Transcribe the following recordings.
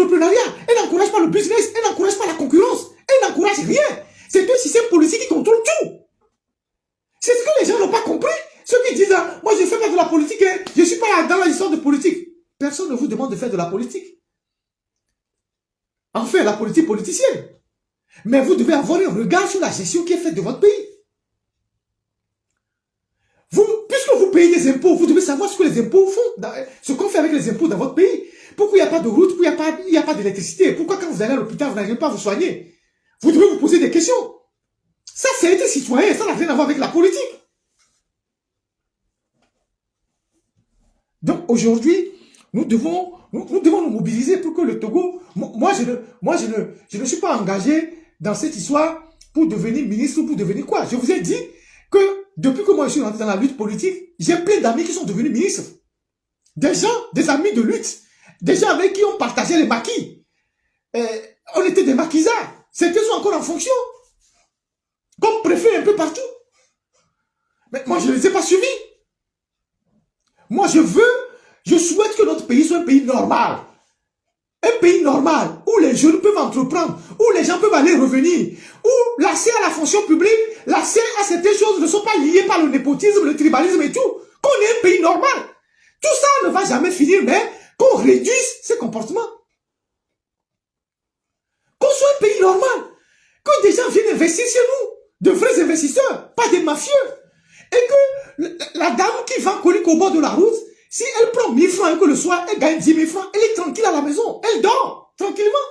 l'entrepreneuriat, elle n'encourage pas le business, elle n'encourage pas la concurrence, elle n'encourage rien. C'est un système politique qui contrôle tout. C'est ce que les gens n'ont pas compris. Ceux qui disent, ah, moi je ne fais pas de la politique, hein, je ne suis pas dans l'histoire de politique. Personne ne vous demande de faire de la politique. Enfin, la politique politicienne. Mais vous devez avoir un regard sur la gestion qui est faite de votre pays. Puisque vous payez des impôts, vous devez savoir ce que les impôts font, ce qu'on fait avec les impôts dans votre pays. Pourquoi il n'y a pas de route, pourquoi il n'y a pas d'électricité, pourquoi quand vous allez à l'hôpital, vous n'arrivez pas à vous soigner. Vous devez vous poser des questions. Ça, c'est être citoyen, ça n'a rien à voir avec la politique. Donc aujourd'hui, nous devons nous mobiliser pour que le Togo... Moi, je ne suis pas engagé dans cette histoire pour devenir ministre ou pour devenir quoi. Je vous ai dit que depuis que moi je suis rentré dans la lutte politique, j'ai plein d'amis qui sont devenus ministres. Des gens, des amis de lutte, des gens avec qui on partageait les maquis. On était des maquisards. Certains sont encore en fonction. Comme préfet un peu partout. Mais moi, je ne les ai pas suivis. Moi, je souhaite que notre pays soit un pays normal. Un pays normal, où les jeunes peuvent entreprendre, où les gens peuvent aller revenir, où l'accès à la fonction publique, l'accès à certaines choses ne sont pas liées par le népotisme, le tribalisme et tout. Qu'on ait un pays normal. Tout ça ne va jamais finir, mais qu'on réduise ces comportements. Qu'on soit un pays normal. Que des gens viennent investir chez nous. De vrais investisseurs, pas des mafieux. Et que la dame qui vend colique au bord de la route, si elle prend 1000 francs et que le soir, elle gagne 10 000 francs, elle est tranquille à la maison. Elle dort tranquillement.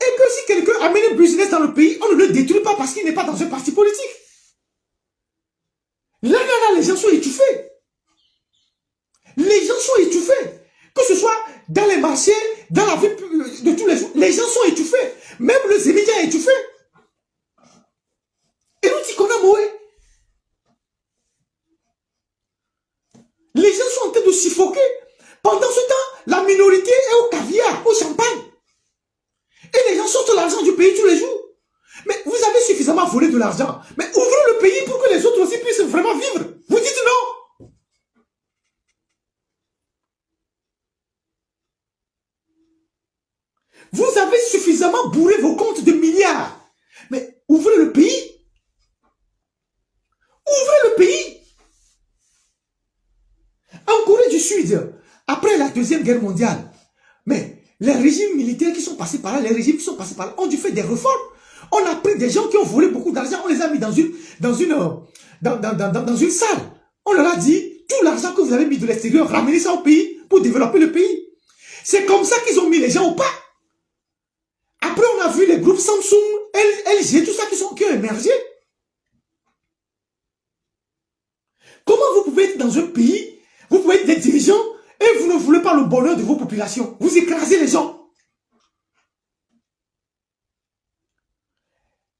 Et que si quelqu'un amène un business dans le pays, on ne le détruit pas parce qu'il n'est pas dans un parti politique. Là, les gens sont étouffés. Les gens sont étouffés. Que ce soit dans les marchés, dans la vie de tous les jours, les gens sont étouffés. Même le Zémidia est étouffé. Et nous, qu'on a Moé. Les gens sont en train de suffoquer. Pendant ce temps, la minorité est au caviar, au champagne. Et les gens sortent l'argent du pays tous les jours. Mais vous avez suffisamment volé de l'argent. Mais ouvrez le pays pour que les autres aussi puissent vraiment vivre. Vous dites non. Vous avez suffisamment bourré vos comptes de milliards. Mais ouvrez le pays. Ouvrez le pays. En Corée du Sud, après la Deuxième Guerre mondiale, mais les régimes militaires qui sont passés par là, les régimes qui sont passés par là, ont dû faire des réformes. On a pris des gens qui ont volé beaucoup d'argent, on les a mis dans une salle. On leur a dit, tout l'argent que vous avez mis de l'extérieur, ramenez ça au pays pour développer le pays. C'est comme ça qu'ils ont mis les gens au pas. Après, on a vu les groupes Samsung, LG, tout ça qui ont émergé. Comment vous pouvez être dans un pays, vous pouvez être des dirigeants et vous ne voulez pas le bonheur de vos populations. Vous écrasez les gens.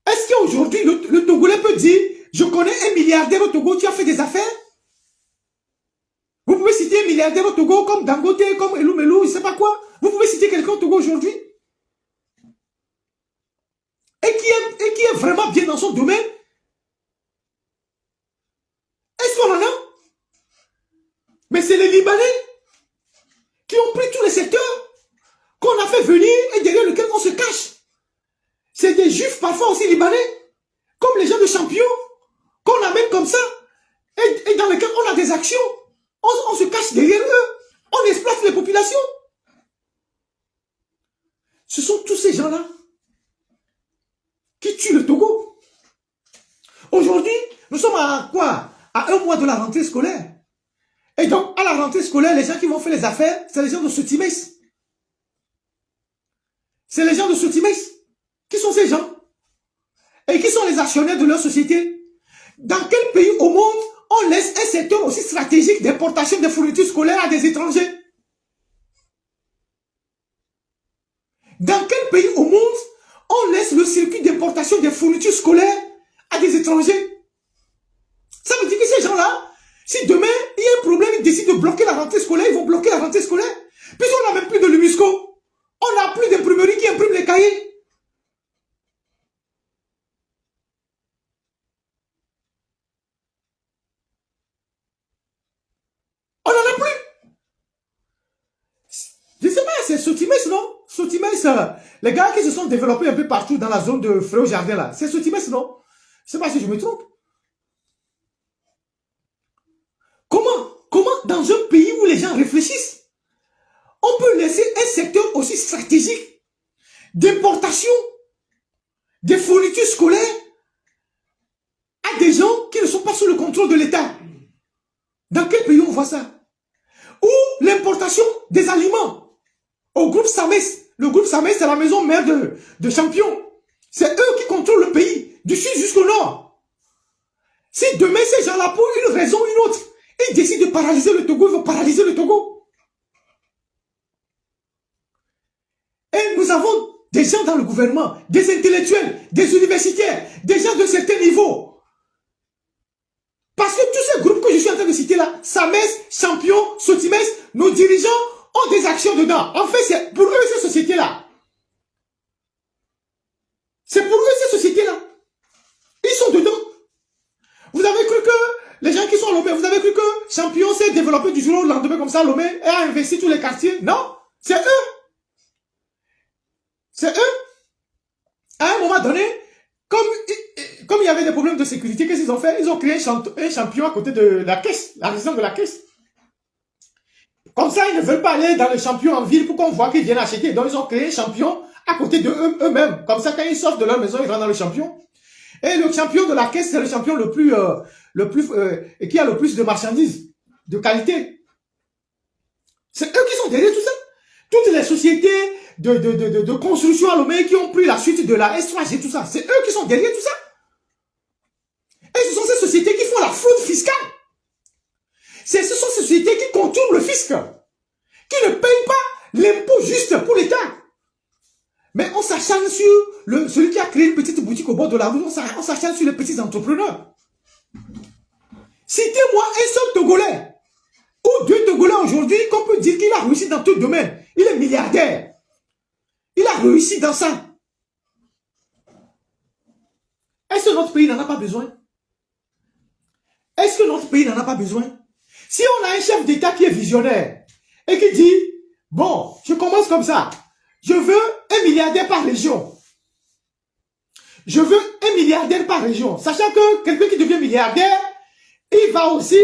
Est-ce qu'aujourd'hui, le Togolais peut dire, je connais un milliardaire au Togo, tu as fait des affaires? Vous pouvez citer un milliardaire au Togo comme Dangote, comme Elou, je ne sais pas quoi. Vous pouvez citer quelqu'un au Togo aujourd'hui? Et qui est vraiment bien dans son domaine? Est-ce qu'on en a? Mais c'est les Libanais qui ont pris tous les secteurs qu'on a fait venir et derrière lesquels on se cache. C'est des juifs parfois aussi libanais, comme les gens de Champion, qu'on amène comme ça, et dans lesquels on a des actions. On se cache derrière eux. On exploite les populations. Ce sont tous ces gens-là qui tuent le Togo. Aujourd'hui, nous sommes à quoi? À 1 mois de la rentrée scolaire. Et donc, à la rentrée scolaire, les gens qui vont faire les affaires, c'est les gens de Sotimes. C'est les gens de Sotimes. Qui sont ces gens? Et qui sont les actionnaires de leur société? Dans quel pays au monde on laisse un secteur aussi stratégique d'importation des fournitures scolaires à des étrangers? Dans quel pays au monde on laisse le circuit d'importation des fournitures scolaires à des étrangers? Ça veut dire que ces gens-là, si demain il y a un problème, ils décident de bloquer la rentrée scolaire, ils vont bloquer la rentrée scolaire. Puisqu'on n'a même plus de l'UMUSCO. On n'a plus d'imprimerie qui imprime les cahiers. On n'en a plus. Je ne sais pas, les gars qui se sont développés un peu partout dans la zone de Fréau Jardin là, c'est Sotimes, non? Je sais pas si je me trompe. Comment dans un pays où les gens réfléchissent, on peut laisser un secteur aussi stratégique d'importation des fournitures scolaires à des gens qui ne sont pas sous le contrôle de l'État? Dans quel pays on voit ça? Ou l'importation des aliments au groupe SAMES. Le groupe SAMES, c'est la maison mère de Champion. C'est eux qui contrôlent le pays, du sud jusqu'au nord. Si demain, ces gens-là, pour une raison ou une autre, ils décident de paralyser le Togo, ils vont paralyser le Togo. Et nous avons des gens dans le gouvernement, des intellectuels, des universitaires, des gens de certains niveaux. Parce que tous ces groupes que je suis en train de citer là, SAMES, Champion, Sotimes, nos dirigeants ont des actions dedans. En fait, c'est pour eux ces sociétés-là. C'est pour eux ces sociétés-là. Ils sont dedans. Vous avez cru que les gens qui sont à Lomé, vous avez cru que Champion s'est développé du jour au lendemain comme ça, Lomé, et a investi tous les quartiers? Non, c'est eux. C'est eux. À un moment donné, comme il y avait des problèmes de sécurité, qu'est-ce qu'ils ont fait? Ils ont créé un champion à côté de la caisse, la résidence de la caisse. Comme ça, ils ne veulent pas aller dans le champion en ville pour qu'on voit qu'ils viennent acheter. Donc, ils ont créé un champion à côté de eux-mêmes. Comme ça, quand ils sortent de leur maison, ils rentrent dans le champion. Et le champion de la caisse, c'est le champion qui a le plus de marchandises de qualité. C'est eux qui sont derrière tout ça. Toutes les sociétés de construction à Lomé qui ont pris la suite de la S3G, tout ça, c'est eux qui sont derrière tout ça. Et ce sont ces sociétés qui font la fraude fiscale. Ce sont ces sociétés qui contournent le fisc, qui ne payent pas l'impôt juste pour l'État. Mais on s'acharne sur celui qui a créé une petite boutique au bord de la route, on s'acharne sur les petits entrepreneurs. Citez-moi un seul Togolais, ou deux Togolais aujourd'hui, qu'on peut dire qu'il a réussi dans tout domaine. Il est milliardaire. Il a réussi dans ça. Est-ce que notre pays n'en a pas besoin? Est-ce que notre pays n'en a pas besoin? Si on a un chef d'État qui est visionnaire et qui dit, bon, je commence comme ça, je veux un milliardaire par région. Je veux un milliardaire par région. Sachant que quelqu'un qui devient milliardaire, il va aussi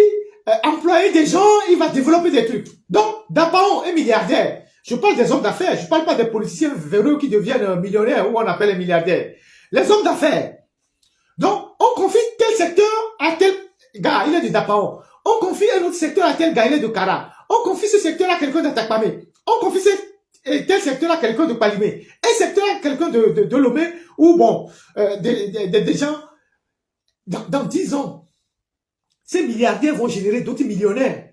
employer des gens, il va développer des trucs. Donc, d'abord, un milliardaire. Je parle des hommes d'affaires, je ne parle pas des politiciens véreux qui deviennent millionnaires ou on appelle les milliardaires. Les hommes d'affaires. Donc, on confie tel secteur à tel gars, il est de Dapao. On confie un autre secteur à tel gars, il est de Kara. On confie ce secteur à quelqu'un d'Atakpame. On confie tel secteur à quelqu'un de Palimé. Un secteur à quelqu'un de Lomé, ou bon, des gens, dans 10 ans, ces milliardaires vont générer d'autres millionnaires.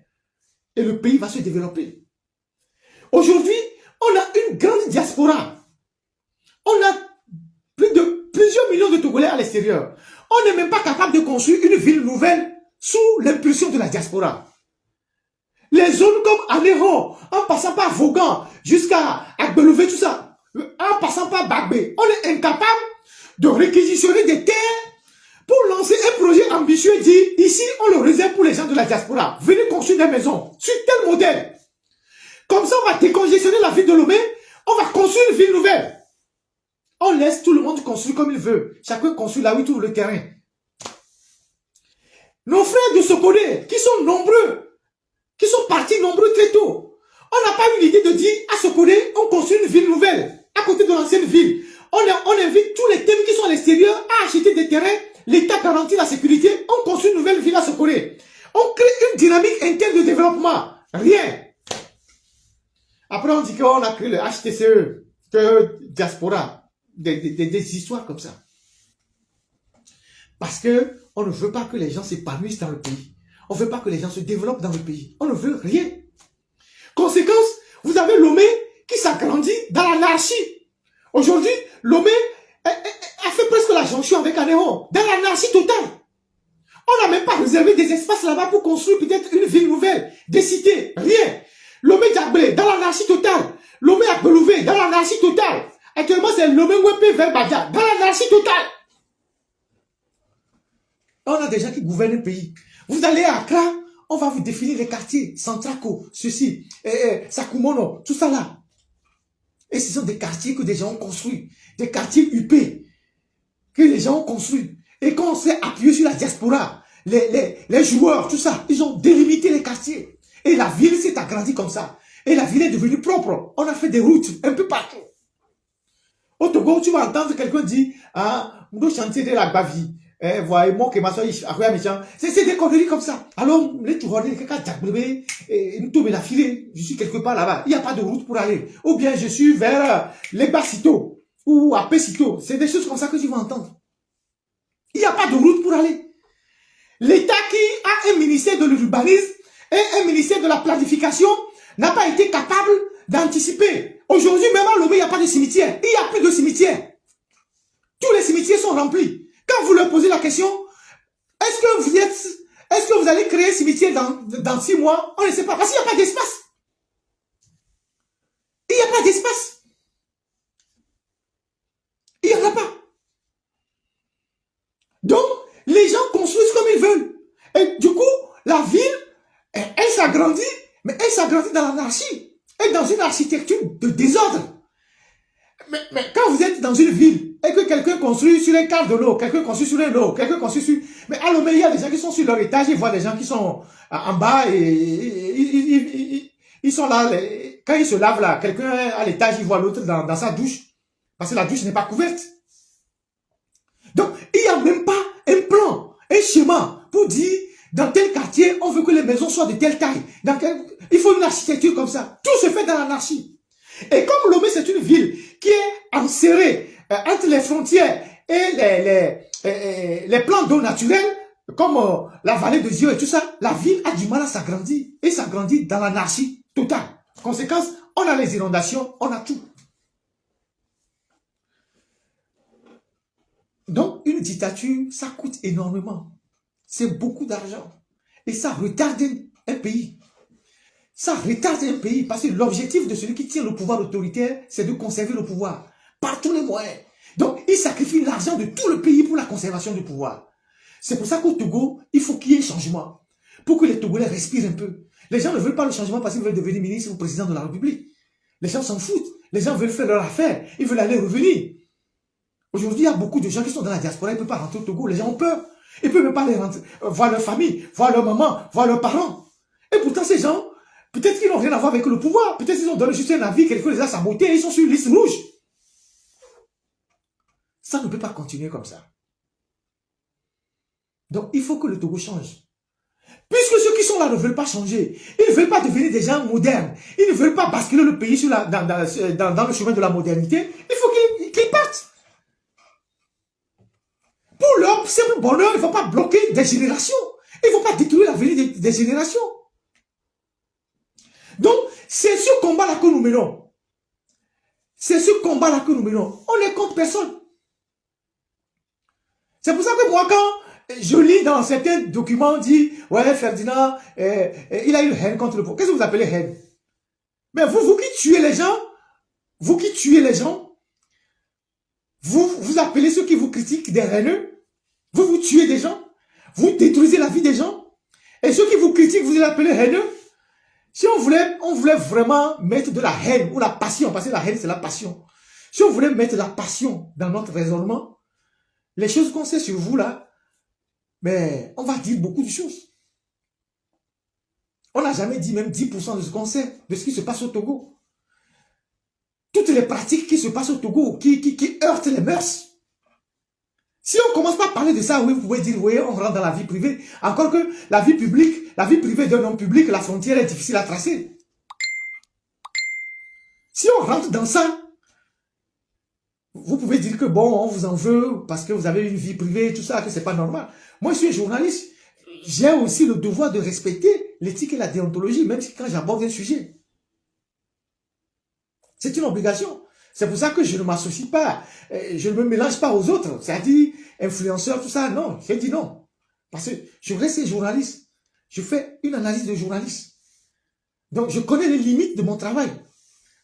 Et le pays va se développer. Aujourd'hui, on a une grande diaspora. On a plusieurs millions de Togolais à l'extérieur. On n'est même pas capable de construire une ville nouvelle sous l'impulsion de la diaspora. Les zones comme Anéron, en passant par Vaughan, jusqu'à Agbelouvé, tout ça, en passant par Bagbé, on est incapable de réquisitionner des terres pour lancer un projet ambitieux et dire, ici, on le réserve pour les gens de la diaspora. Venez construire des maisons sur tel modèle. Comme ça, on va décongestionner la ville de Lomé, on va construire une ville nouvelle. On laisse tout le monde construire comme il veut. Chacun construit là où il trouve le terrain. Nos frères de Sokodé, qui sont nombreux, qui sont partis nombreux très tôt, on n'a pas eu l'idée de dire à Sokodé, on construit une ville nouvelle, à côté de l'ancienne ville. On invite tous les thèmes qui sont à l'extérieur à acheter des terrains, l'État garantit la sécurité, on construit une nouvelle ville à Sokodé. On crée une dynamique interne de développement. Rien. Après, on dit qu'on a créé le HTCE, que diaspora. Des histoires comme ça. Parce que on ne veut pas que les gens s'épanouissent dans le pays. On ne veut pas que les gens se développent dans le pays. On ne veut rien. Conséquence, vous avez Lomé qui s'agrandit dans l'anarchie. Aujourd'hui, Lomé a fait presque la jonction avec Anéron, dans l'anarchie totale. On n'a même pas réservé des espaces là-bas pour construire peut-être une ville nouvelle, des cités, rien. Lomé Diablé, dans l'anarchie totale. Lomé Agbelouvé, dans l'anarchie totale. Actuellement, c'est Lomé Wepé vers Badja, dans l'anarchie totale. On a des gens qui gouvernent le pays. Vous allez à Accra, on va vous définir les quartiers, Centraco, ceci, Sakumono, tout ça là. Et ce sont des quartiers que des gens ont construits. Des quartiers huppés que les gens ont construits. Et quand on s'est appuyé sur la diaspora, les joueurs, tout ça, ils ont délimité les quartiers. Et la ville s'est agrandie comme ça. Et la ville est devenue propre. On a fait des routes un peu partout. Au Togo, tu vas entendre quelqu'un dire, ah, on doit chanter de la bavie. Voyez, moi, que ma soeur, c'est des conneries comme ça. Alors, les tournois, quelqu'un nous tombe la filée. Je suis quelque part là-bas. Il n'y a pas de route pour aller. Ou bien, je suis vers les Bassito ou à Pessito. C'est des choses comme ça que tu vas entendre. Il n'y a pas de route pour aller. L'État qui a un ministère de l'urbanisme et un ministère de la planification n'a pas été capable d'anticiper. Aujourd'hui, même à Lomé, il n'y a pas de cimetière. Il n'y a plus de cimetière. Tous les cimetières sont remplis. Quand vous leur posez la question, est-ce que vous allez créer un cimetière dans 6 mois? On ne sait pas, parce qu'il n'y a pas d'espace. Il n'y a pas d'espace. Il n'y en a pas. Donc, les gens construisent comme ils veulent. Et du coup, la ville, elle s'agrandit, mais elle s'agrandit dans l'anarchie. Et dans une architecture de désordre. Mais quand vous êtes dans une ville, et que quelqu'un construit sur un quart de l'eau, quelqu'un construit sur un eau, quelqu'un construit sur... Mais à Lomé, il y a des gens qui sont sur leur étage, ils voient des gens qui sont en bas et ils sont là. Quand ils se lavent là, quelqu'un à l'étage, il voit l'autre dans sa douche. Parce que la douche n'est pas couverte. Donc, il n'y a même pas un plan, un schéma pour dire dans tel quartier, on veut que les maisons soient de telle taille. Il faut une architecture comme ça. Tout se fait dans l'anarchie. Et comme Lomé, c'est une ville qui est enserrée entre les frontières et les plans d'eau naturels, comme la vallée de Dieu et tout ça, la ville a du mal à s'agrandir. Et s'agrandit dans l'anarchie totale. Conséquence, on a les inondations, on a tout. Donc, une dictature, ça coûte énormément. C'est beaucoup d'argent. Et ça retarde un pays. Ça retarde un pays parce que l'objectif de celui qui tient le pouvoir autoritaire, c'est de conserver le pouvoir par tous les moyens. Donc, il sacrifie l'argent de tout le pays pour la conservation du pouvoir. C'est pour ça qu'au Togo, il faut qu'il y ait un changement. Pour que les Togolais respirent un peu. Les gens ne veulent pas le changement parce qu'ils veulent devenir ministre ou président de la République. Les gens s'en foutent. Les gens veulent faire leur affaire. Ils veulent aller revenir. Aujourd'hui, il y a beaucoup de gens qui sont dans la diaspora. Ils ne peuvent pas rentrer au Togo. Les gens ont peur. Ils ne peuvent même pas aller rentrer, voir leur famille, voir leur maman, voir leurs parents. Et pourtant, ces gens, peut-être qu'ils n'ont rien à voir avec le pouvoir. Peut-être qu'ils ont donné juste un avis, quelqu'un les a sabotés et ils sont sur une liste rouge. Ça ne peut pas continuer comme ça. Donc, il faut que le Togo change. Puisque ceux qui sont là ne veulent pas changer, ils ne veulent pas devenir des gens modernes, ils ne veulent pas basculer le pays dans le chemin de la modernité, il faut qu'ils partent. Pour leur simple bonheur, il ne faut pas bloquer des générations. Il ne faut pas détruire l'avenir des générations. Donc, c'est ce combat-là que nous menons. C'est ce combat-là que nous menons. On n'est contre personne. C'est pour ça que moi, quand je lis dans certains documents, on dit, ouais, Ferdinand, il a une haine contre le pouvoir. Qu'est-ce que vous appelez haine? Mais vous qui tuez les gens, vous appelez ceux qui vous critiquent des haineux, vous tuez des gens, vous détruisez la vie des gens, et ceux qui vous critiquent, vous les appelez haineux. Si on voulait vraiment mettre de la haine ou la passion, parce que la haine c'est la passion, si on voulait mettre de la passion dans notre raisonnement, les choses qu'on sait sur vous là, mais on va dire beaucoup de choses. On n'a jamais dit même 10% de ce qu'on sait, de ce qui se passe au Togo. Toutes les pratiques qui se passent au Togo, qui heurtent les mœurs. Si on commence pas à parler de ça, oui, vous pouvez dire, oui, on rentre dans la vie privée. Encore que la vie publique, la vie privée d'un homme public, la frontière est difficile à tracer. Si on rentre dans ça, vous pouvez dire que bon, on vous en veut parce que vous avez une vie privée, tout ça, que c'est pas normal. Moi, je suis un journaliste. J'ai aussi le devoir de respecter l'éthique et la déontologie, même si quand j'aborde un sujet. C'est une obligation. C'est pour ça que je ne m'associe pas, je ne me mélange pas aux autres. C'est-à-dire, influenceurs, tout ça, non. J'ai dit non. Parce que je reste journaliste. Je fais une analyse de journaliste. Donc, je connais les limites de mon travail.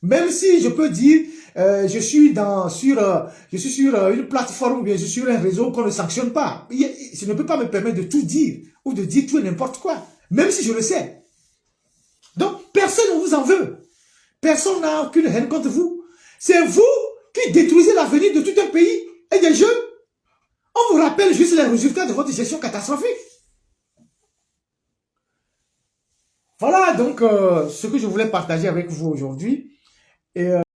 Même si je peux dire, je suis sur une plateforme ou bien je suis sur un réseau qu'on ne sanctionne pas. Je ne peux pas me permettre de tout dire ou de dire tout et n'importe quoi. Même si je le sais. Donc, personne ne vous en veut. Personne n'a aucune haine contre vous. C'est vous qui détruisez l'avenir de tout un pays et des jeunes. On vous rappelle juste les résultats de votre gestion catastrophique. Voilà donc ce que je voulais partager avec vous aujourd'hui. Et